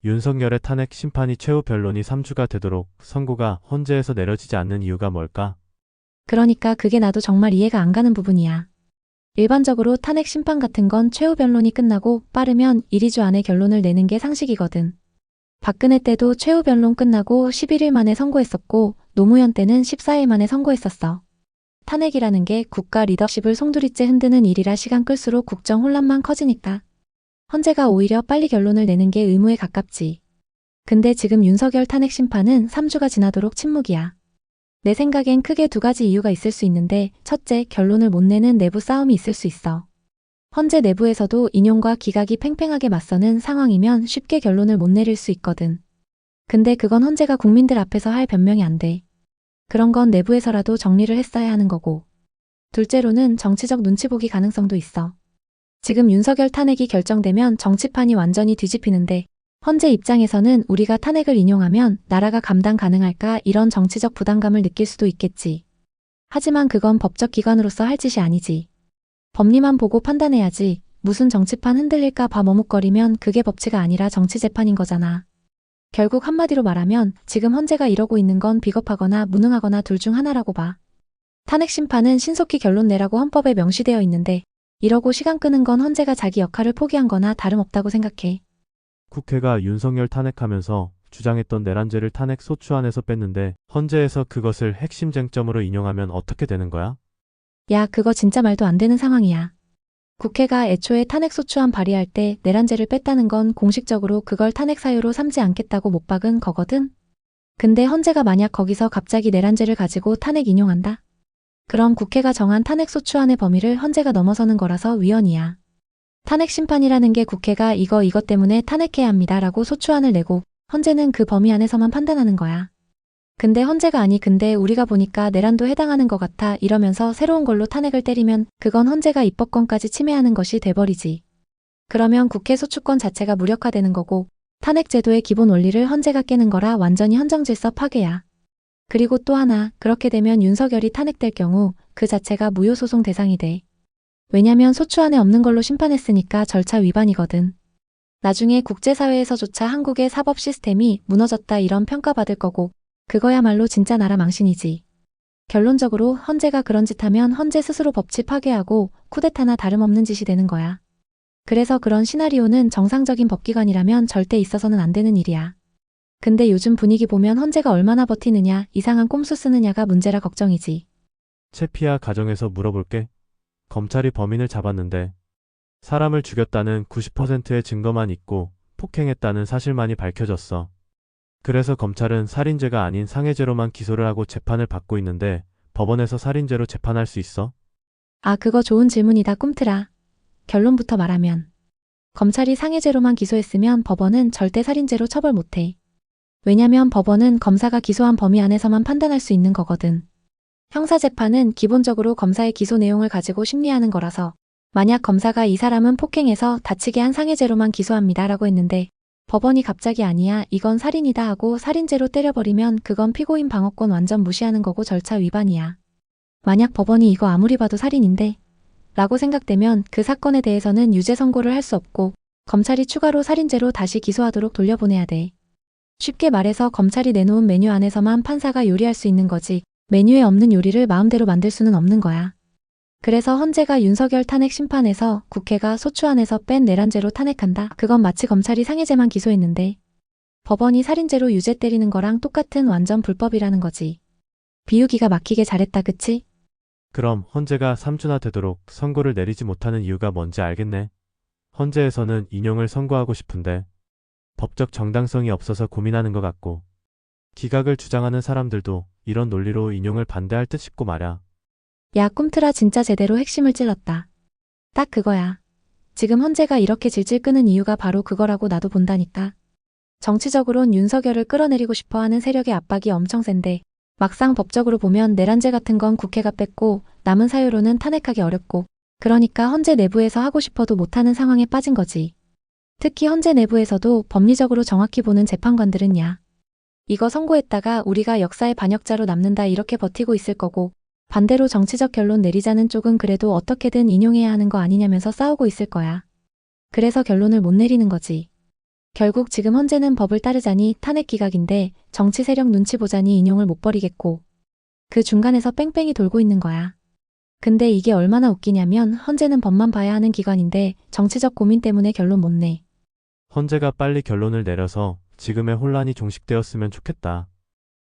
윤석열의 탄핵 심판이 최후 변론이 3주가 되도록 선고가 헌재에서 내려지지 않는 이유가 뭘까? 그러니까 그게 나도 정말 이해가 안 가는 부분이야. 일반적으로 탄핵 심판 같은 건 최후 변론이 끝나고 빠르면 1, 2주 안에 결론을 내는 게 상식이거든. 박근혜 때도 최후 변론 끝나고 11일 만에 선고했었고 노무현 때는 14일 만에 선고했었어. 탄핵이라는 게 국가 리더십을 송두리째 흔드는 일이라 시간 끌수록 국정 혼란만 커지니까. 헌재가 오히려 빨리 결론을 내는 게 의무에 가깝지. 근데 지금 윤석열 탄핵 심판은 3주가 지나도록 침묵이야. 내 생각엔 크게 두 가지 이유가 있을 수 있는데, 첫째, 결론을 못 내는 내부 싸움이 있을 수 있어. 헌재 내부에서도 인용과 기각이 팽팽하게 맞서는 상황이면 쉽게 결론을 못 내릴 수 있거든. 근데 그건 헌재가 국민들 앞에서 할 변명이 안 돼. 그런 건 내부에서라도 정리를 했어야 하는 거고. 둘째로는 정치적 눈치 보기 가능성도 있어. 지금 윤석열 탄핵이 결정되면 정치판이 완전히 뒤집히는데 헌재 입장에서는 우리가 탄핵을 인용하면 나라가 감당 가능할까 이런 정치적 부담감을 느낄 수도 있겠지. 하지만 그건 법적 기관으로서 할 짓이 아니지. 법리만 보고 판단해야지. 무슨 정치판 흔들릴까 봐 머뭇거리면 그게 법치가 아니라 정치재판인 거잖아. 결국 한마디로 말하면 지금 헌재가 이러고 있는 건 비겁하거나 무능하거나 둘 중 하나라고 봐. 탄핵 심판은 신속히 결론 내라고 헌법에 명시되어 있는데 이러고 시간 끄는 건 헌재가 자기 역할을 포기한 거나 다름없다고 생각해. 국회가 윤석열 탄핵하면서 주장했던 내란죄를 탄핵 소추안에서 뺐는데 헌재에서 그것을 핵심 쟁점으로 인용하면 어떻게 되는 거야? 야, 그거 진짜 말도 안 되는 상황이야. 국회가 애초에 탄핵소추안 발의할 때 내란죄를 뺐다는 건 공식적으로 그걸 탄핵 사유로 삼지 않겠다고 못 박은 거거든? 근데 헌재가 만약 거기서 갑자기 내란죄를 가지고 탄핵 인용한다? 그럼 국회가 정한 탄핵소추안의 범위를 헌재가 넘어서는 거라서 위헌이야. 탄핵 심판이라는 게 국회가 이것 때문에 탄핵해야 합니다 라고 소추안을 내고 헌재는 그 범위 안에서만 판단하는 거야. 근데 헌재가 아니 근데 우리가 보니까 내란도 해당하는 것 같아 이러면서 새로운 걸로 탄핵을 때리면 그건 헌재가 입법권까지 침해하는 것이 돼버리지. 그러면 국회 소추권 자체가 무력화되는 거고 탄핵제도의 기본 원리를 헌재가 깨는 거라 완전히 헌정질서 파괴야. 그리고 또 하나, 그렇게 되면 윤석열이 탄핵될 경우 그 자체가 무효소송 대상이 돼. 왜냐면 소추안에 없는 걸로 심판했으니까 절차 위반이거든. 나중에 국제사회에서조차 한국의 사법 시스템이 무너졌다 이런 평가받을 거고 그거야말로 진짜 나라 망신이지. 결론적으로 헌재가 그런 짓 하면 헌재 스스로 법치 파괴하고 쿠데타나 다름없는 짓이 되는 거야. 그래서 그런 시나리오는 정상적인 법기관이라면 절대 있어서는 안 되는 일이야. 근데 요즘 분위기 보면 헌재가 얼마나 버티느냐, 이상한 꼼수 쓰느냐가 문제라 걱정이지. 채피아 가정에서 물어볼게. 검찰이 범인을 잡았는데 사람을 죽였다는 90%의 증거만 있고 폭행했다는 사실만이 밝혀졌어. 그래서 검찰은 살인죄가 아닌 상해죄로만 기소를 하고 재판을 받고 있는데 법원에서 살인죄로 재판할 수 있어? 아, 그거 좋은 질문이다 꿈틀아. 결론부터 말하면 검찰이 상해죄로만 기소했으면 법원은 절대 살인죄로 처벌 못해. 왜냐면 법원은 검사가 기소한 범위 안에서만 판단할 수 있는 거거든. 형사재판은 기본적으로 검사의 기소 내용을 가지고 심리하는 거라서 만약 검사가 이 사람은 폭행해서 다치게 한 상해죄로만 기소합니다 라고 했는데 법원이 갑자기 아니야 이건 살인이다 하고 살인죄로 때려버리면 그건 피고인 방어권 완전 무시하는 거고 절차 위반이야. 만약 법원이 이거 아무리 봐도 살인인데 라고 생각되면 그 사건에 대해서는 유죄 선고를 할 수 없고 검찰이 추가로 살인죄로 다시 기소하도록 돌려보내야 돼. 쉽게 말해서 검찰이 내놓은 메뉴 안에서만 판사가 요리할 수 있는 거지 메뉴에 없는 요리를 마음대로 만들 수는 없는 거야. 그래서 헌재가 윤석열 탄핵 심판에서 국회가 소추안에서 뺀 내란죄로 탄핵한다. 그건 마치 검찰이 상해죄만 기소했는데 법원이 살인죄로 유죄 때리는 거랑 똑같은 완전 불법이라는 거지. 비유 기가 막히게 잘했다 그치? 그럼 헌재가 3주나 되도록 선고를 내리지 못하는 이유가 뭔지 알겠네. 헌재에서는 인용을 선고하고 싶은데 법적 정당성이 없어서 고민하는 것 같고 기각을 주장하는 사람들도 이런 논리로 인용을 반대할 듯 싶고 말야. 야 꿈틀아 진짜 제대로 핵심을 찔렀다. 딱 그거야. 지금 헌재가 이렇게 질질 끄는 이유가 바로 그거라고 나도 본다니까. 정치적으론 윤석열을 끌어내리고 싶어하는 세력의 압박이 엄청 센데 막상 법적으로 보면 내란죄 같은 건 국회가 뺐고 남은 사유로는 탄핵하기 어렵고 그러니까 헌재 내부에서 하고 싶어도 못하는 상황에 빠진 거지. 특히 헌재 내부에서도 법리적으로 정확히 보는 재판관들은 야 이거 선고했다가 우리가 역사의 반역자로 남는다 이렇게 버티고 있을 거고 반대로 정치적 결론 내리자는 쪽은 그래도 어떻게든 인용해야 하는 거 아니냐면서 싸우고 있을 거야. 그래서 결론을 못 내리는 거지. 결국 지금 헌재는 법을 따르자니 탄핵 기각인데 정치 세력 눈치 보자니 인용을 못 버리겠고 그 중간에서 뺑뺑이 돌고 있는 거야. 근데 이게 얼마나 웃기냐면 헌재는 법만 봐야 하는 기관인데 정치적 고민 때문에 결론 못 내. 헌재가 빨리 결론을 내려서 지금의 혼란이 종식되었으면 좋겠다.